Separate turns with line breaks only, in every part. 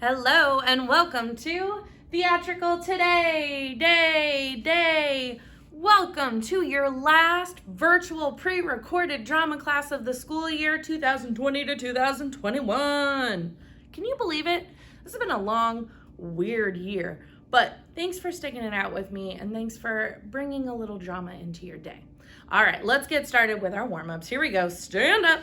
Hello and welcome to Theatrical Today, Day. Welcome to your last virtual pre-recorded drama class of the school year 2020 to 2021. Can you believe it? This has been a long, weird year, but thanks for sticking it out with me and thanks for bringing a little drama into your day. All right, let's get started with our warm-ups. Here we go. Stand up.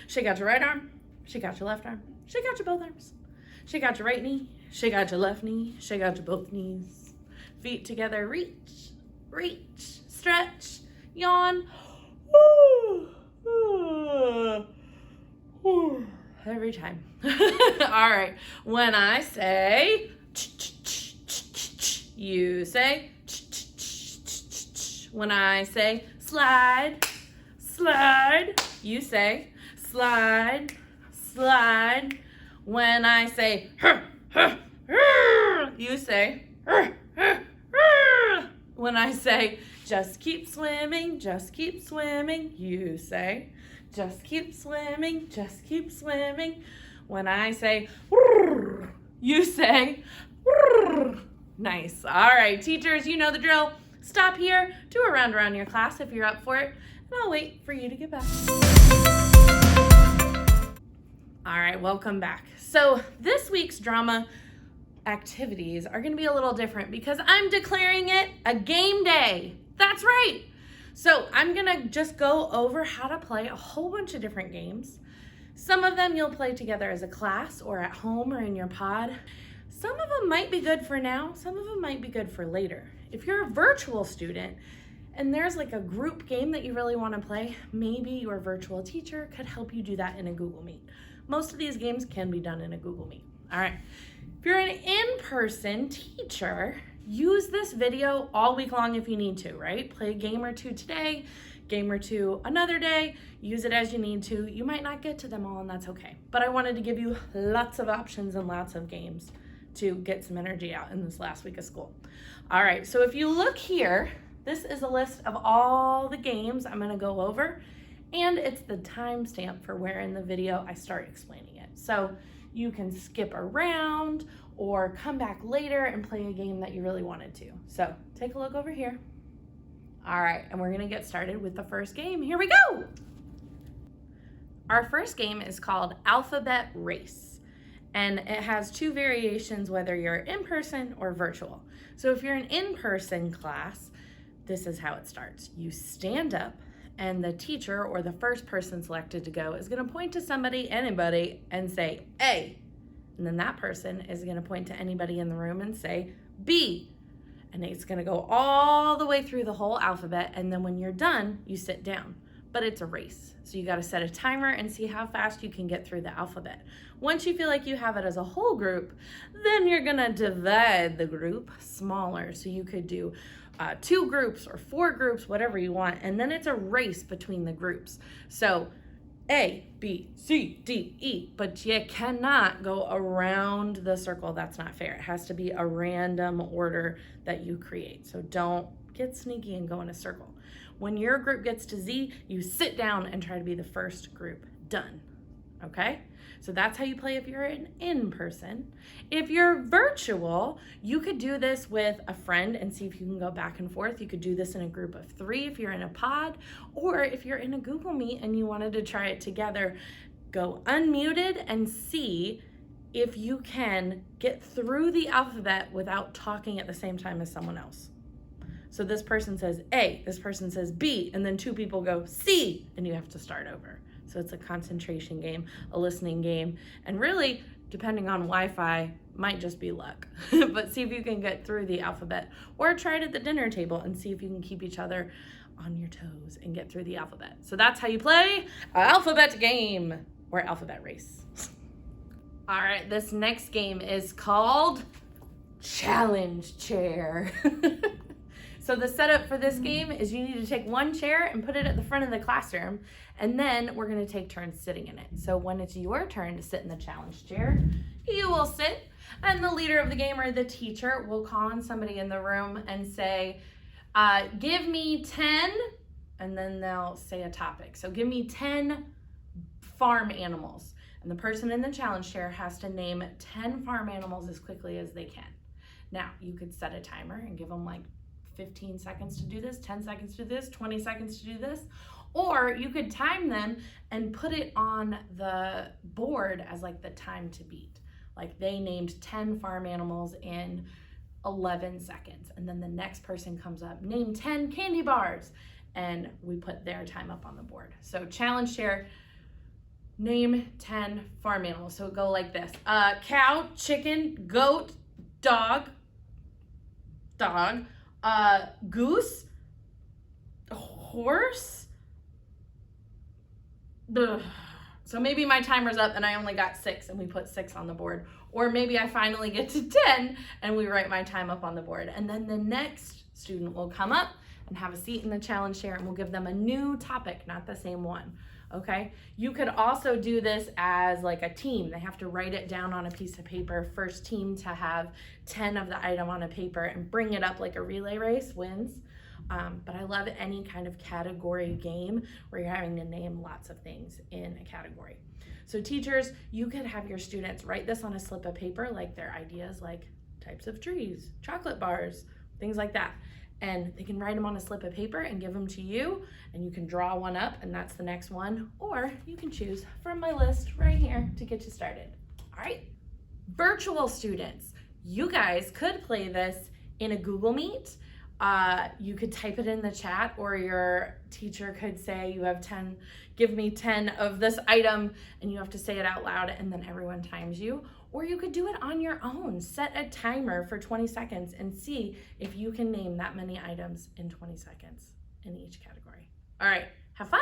Shake out your right arm. Shake out your left arm. Shake out your both arms. Shake out your right knee, shake out your left knee, shake out your both knees. Feet together, reach, stretch, yawn. Every time. All right, when I say, you say, when I say slide, you say slide. When I say, you say, when I say, just keep swimming, you say, just keep swimming. When I say, you say, nice. All right, teachers, you know the drill. Stop here, do a round around your class if you're up for it, and I'll wait for you to get back. All right, welcome back. So this week's drama activities are going to be a little different because I'm declaring it a game day. That's right. So I'm going to just go over how to play a whole bunch of different games. Some of them you'll play together as a class or at home or in your pod. Some of them might be good for now. Some of them might be good for later. If you're a virtual student and there's like a group game that you really want to play, maybe your virtual teacher could help you do that in a Google Meet. Most of these games can be done in a Google Meet. All right. If you're an in-person teacher, use this video all week long if you need to, right? Play a game or two today, game or two another day. Use it as you need to. You might not get to them all, and that's okay. But I wanted to give you lots of options and lots of games to get some energy out in this last week of school. All right. So if you look here, this is a list of all the games I'm going to go over. And it's the timestamp for where in the video I start explaining it. So you can skip around or come back later and play a game that you really wanted to. So take a look over here. All right, and we're gonna get started with the first game. Here we go. Our first game is called Alphabet Race. And it has two variations whether you're in person or virtual. So if you're an in-person class, this is how it starts. You stand up, and the teacher or the first person selected to go is going to point to somebody, anybody, and say A. And then that person is going to point to anybody in the room and say B. And it's going to go all the way through the whole alphabet. And then when you're done, you sit down. But it's a race. So you got to set a timer and see how fast you can get through the alphabet. Once you feel like you have it as a whole group, then you're going to divide the group smaller. So you could do 2 groups or 4 groups, whatever you want, and then it's a race between the groups. So A, B, C, D, E, but you cannot go around the circle. That's not fair. It has to be a random order that you create. So don't get sneaky and go in a circle. When your group gets to Z, you sit down and try to be the first group. Done. Okay? So that's how you play if you're in person. If you're virtual, you could do this with a friend and see if you can go back and forth. You could do this in a group of 3 if you're in a pod, or if you're in a Google Meet and you wanted to try it together, go unmuted and see if you can get through the alphabet without talking at the same time as someone else. So this person says A, this person says B, and then 2 people go C, and you have to start over. So it's a concentration game, a listening game, and really, depending on Wi-Fi, might just be luck. But see if you can get through the alphabet, or try it at the dinner table and see if you can keep each other on your toes and get through the alphabet. So that's how you play an alphabet game, or alphabet race. All right, this next game is called Challenge Chair. So the setup for this game is you need to take one chair and put it at the front of the classroom, and then we're going to take turns sitting in it. So when it's your turn to sit in the challenge chair, you will sit, and the leader of the game or the teacher will call on somebody in the room and say, give me 10, and then they'll say a topic. So give me 10 farm animals. And the person in the challenge chair has to name 10 farm animals as quickly as they can. Now, you could set a timer and give them like 15 seconds to do this, 10 seconds to do this, 20 seconds to do this. Or you could time them and put it on the board as like the time to beat. Like they named 10 farm animals in 11 seconds. And then the next person comes up, name 10 candy bars. And we put their time up on the board. So challenge share, name 10 farm animals. So go like this, cow, chicken, goat, dog, goose, horse. Ugh. So maybe my timer's up and I only got 6 and we put 6 on the board. Or maybe I finally get to 10 and we write my time up on the board. And then the next student will come up and have a seat in the challenge chair and we'll give them a new topic, not the same one. Okay, you could also do this as like a team. They have to write it down on a piece of paper. First team to have 10 of the item on a paper and bring it up like a relay race wins. But I love any kind of category game where you're having to name lots of things in a category. So teachers, you could have your students write this on a slip of paper, like their ideas like types of trees, chocolate bars, things like that. And they can write them on a slip of paper and give them to you, and you can draw one up and that's the next one, or you can choose from my list right here to get you started. All right, virtual students, you guys could play this in a Google Meet. You could type it in the chat, or your teacher could say you have 10, give me 10 of this item, and you have to say it out loud and then everyone times you. Or you could do it on your own. Set a timer for 20 seconds and see if you can name that many items in 20 seconds in each category. All right, have fun.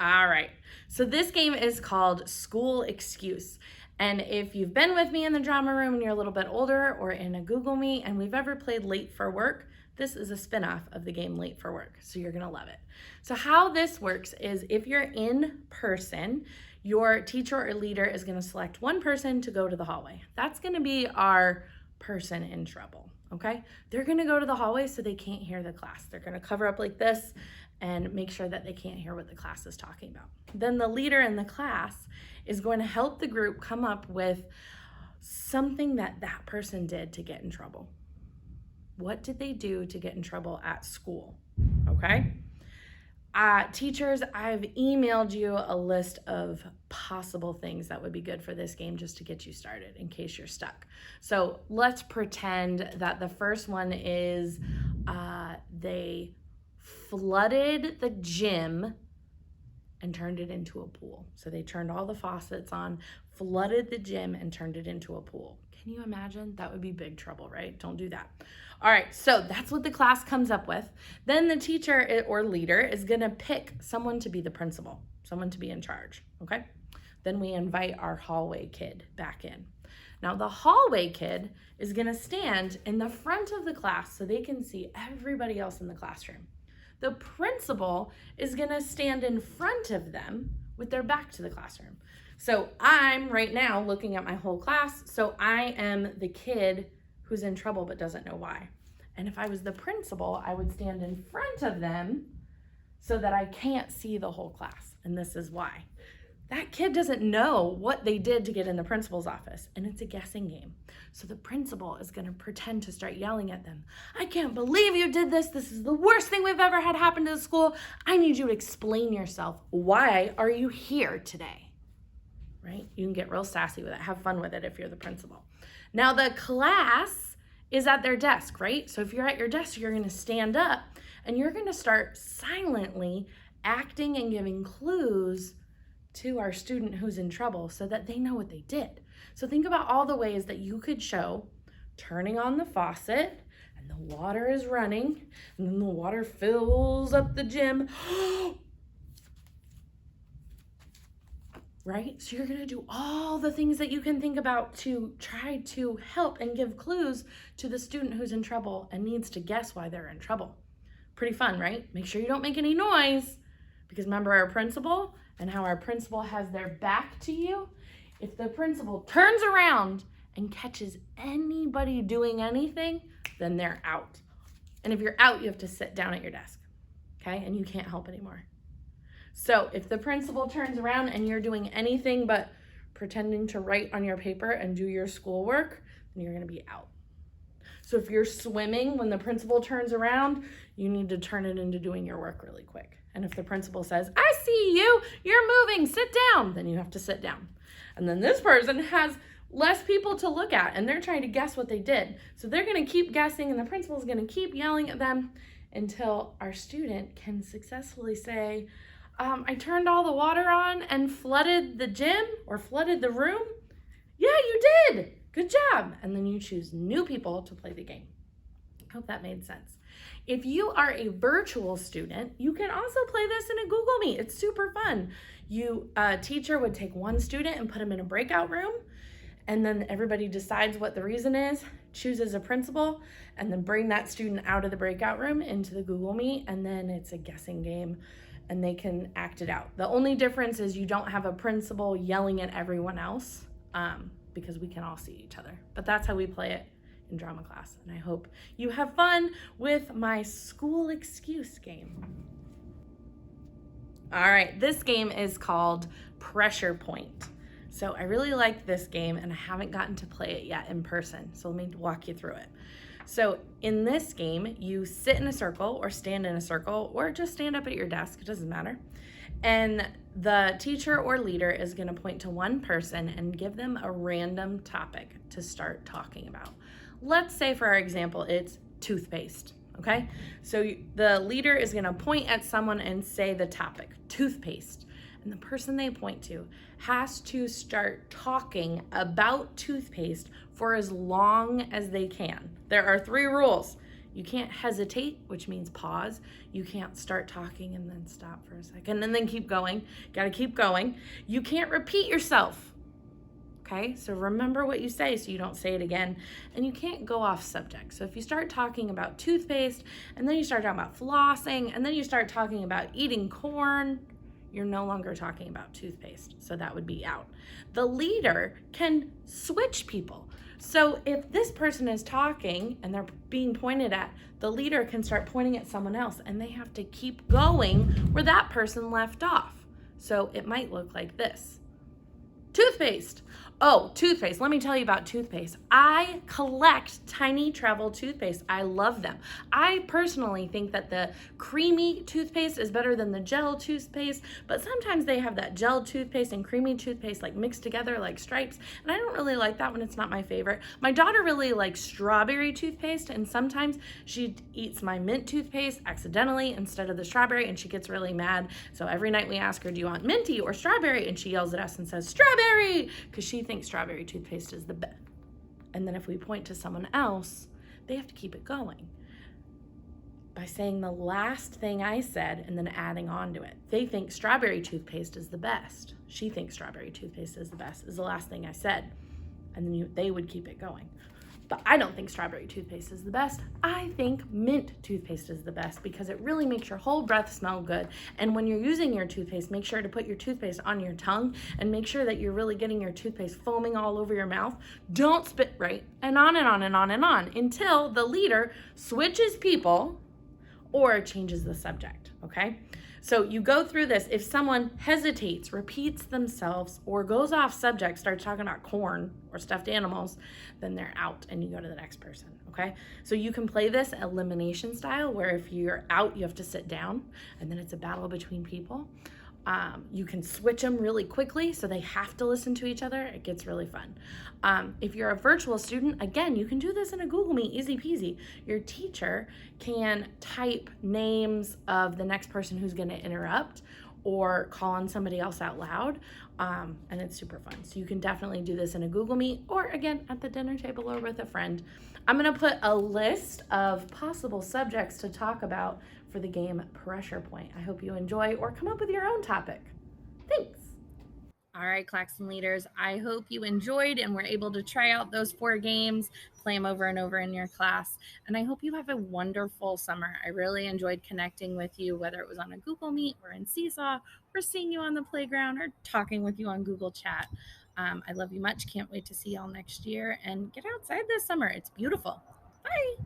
All right, so this game is called School Excuse. And if you've been with me in the drama room and you're a little bit older, or in a Google Meet and we've ever played Late for Work, this is a spinoff of the game Late for Work, so you're gonna love it. So how this works is if you're in person, your teacher or leader is gonna select one person to go to the hallway. That's gonna be our person in trouble, okay? They're gonna go to the hallway so they can't hear the class. They're gonna cover up like this and make sure that they can't hear what the class is talking about. Then the leader in the class is going to help the group come up with something that that person did to get in trouble. What did they do to get in trouble at school, okay? Teachers, I've emailed you a list of possible things that would be good for this game just to get you started in case you're stuck. So let's pretend that the first one is they flooded the gym and turned it into a pool. So they turned all the faucets on, flooded the gym and turned it into a pool. Can you imagine? That would be big trouble, right? Don't do that. All right, so that's what the class comes up with. Then the teacher or leader is gonna pick someone to be the principal, someone to be in charge, okay? Then we invite our hallway kid back in. Now the hallway kid is gonna stand in the front of the class so they can see everybody else in the classroom. The principal is gonna stand in front of them with their back to the classroom. So I'm right now looking at my whole class, so I am the kid who's in trouble but doesn't know why. And if I was the principal, I would stand in front of them so that I can't see the whole class, and this is why. That kid doesn't know what they did to get in the principal's office, and it's a guessing game. So the principal is gonna pretend to start yelling at them. I can't believe you did this. This is the worst thing we've ever had happen to the school. I need you to explain yourself. Why are you here today? Right? You can get real sassy with it. Have fun with it if you're the principal. Now the class is at their desk, right? So if you're at your desk, you're gonna stand up and you're gonna start silently acting and giving clues to our student who's in trouble so that they know what they did. So think about all the ways that you could show turning on the faucet and the water is running and then the water fills up the gym. Right? So you're gonna do all the things that you can think about to try to help and give clues to the student who's in trouble and needs to guess why they're in trouble. Pretty fun, right? Make sure you don't make any noise, because remember our principal and how our principal has their back to you? If the principal turns around and catches anybody doing anything, then they're out. And if you're out, you have to sit down at your desk, okay? And you can't help anymore. So if the principal turns around and you're doing anything but pretending to write on your paper and do your schoolwork, then you're going to be out. So if you're swimming, when the principal turns around, you need to turn it into doing your work really quick. And if the principal says, I see you, you're moving, sit down, then you have to sit down. And then this person has less people to look at and they're trying to guess what they did. So they're going to keep guessing and the principal is going to keep yelling at them until our student can successfully say, I turned all the water on and flooded the gym or flooded the room. Yeah, you did. Good job. And then you choose new people to play the game. Hope that made sense. If you are a virtual student, you can also play this in a Google Meet. It's super fun. A teacher would take one student and put them in a breakout room, and then everybody decides what the reason is, chooses a principal, and then bring that student out of the breakout room into the Google Meet, and then it's a guessing game and they can act it out. The only difference is you don't have a principal yelling at everyone else because we can all see each other. But that's how we play it in drama class. And I hope you have fun with my school excuse game. All right, this game is called Pressure Point. So I really like this game and I haven't gotten to play it yet in person. So let me walk you through it. So in this game, you sit in a circle or stand in a circle or just stand up at your desk, it doesn't matter. And the teacher or leader is going to point to one person and give them a random topic to start talking about. Let's say for our example, it's toothpaste, okay? So the leader is going to point at someone and say the topic, toothpaste. And the person they point to has to start talking about toothpaste for as long as they can. There are 3 rules. You can't hesitate, which means pause. You can't start talking and then stop for a second and then keep going. Gotta keep going. You can't repeat yourself. Okay, so remember what you say so you don't say it again. And you can't go off subject. So if you start talking about toothpaste and then you start talking about flossing and then you start talking about eating corn, you're no longer talking about toothpaste. So that would be out. The leader can switch people. So if this person is talking and they're being pointed at, the leader can start pointing at someone else and they have to keep going where that person left off. So it might look like this. Toothpaste. Oh, toothpaste. Let me tell you about toothpaste. I collect Tiny Travel toothpaste. I love them. I personally think that the creamy toothpaste is better than the gel toothpaste, but sometimes they have that gel toothpaste and creamy toothpaste like mixed together like Stripes, and I don't really like that one. It's not my favorite. My daughter really likes strawberry toothpaste, and sometimes she eats my mint toothpaste accidentally instead of the strawberry, and she gets really mad. So every night we ask her, do you want minty or strawberry? And she yells at us and says, strawberry, because she thinks strawberry toothpaste is the best. And then if we point to someone else, they have to keep it going by saying the last thing I said and then adding on to it. They think strawberry toothpaste is the best. She thinks strawberry toothpaste is the best, is the last thing I said. And then they would keep it going. But I don't think strawberry toothpaste is the best. I think mint toothpaste is the best because it really makes your whole breath smell good. And when you're using your toothpaste, make sure to put your toothpaste on your tongue and make sure that you're really getting your toothpaste foaming all over your mouth. Don't spit, right? And on and on and on and on until the leader switches people or changes the subject, okay? So you go through this. If someone hesitates, repeats themselves, or goes off subject, starts talking about corn or stuffed animals, then they're out and you go to the next person, okay? So you can play this elimination style where if you're out, you have to sit down and then it's a battle between people. You can switch them really quickly so they have to listen to each other. It gets really fun. If you're a virtual student, again, you can do this in a Google Meet, easy peasy. Your teacher can type names of the next person who's gonna interrupt or call on somebody else out loud, and it's super fun. So you can definitely do this in a Google Meet or again, at the dinner table or with a friend. I'm gonna put a list of possible subjects to talk about for the game Pressure Point. I hope you enjoy or come up with your own topic. Thanks. All right, Claxon leaders, I hope you enjoyed and were able to try out those 4 games, play them over and over in your class, and I hope you have a wonderful summer. I really enjoyed connecting with you, whether it was on a Google Meet or in Seesaw, or seeing you on the playground or talking with you on Google Chat. I love you much. Can't wait to see y'all next year and get outside this summer. It's beautiful. Bye.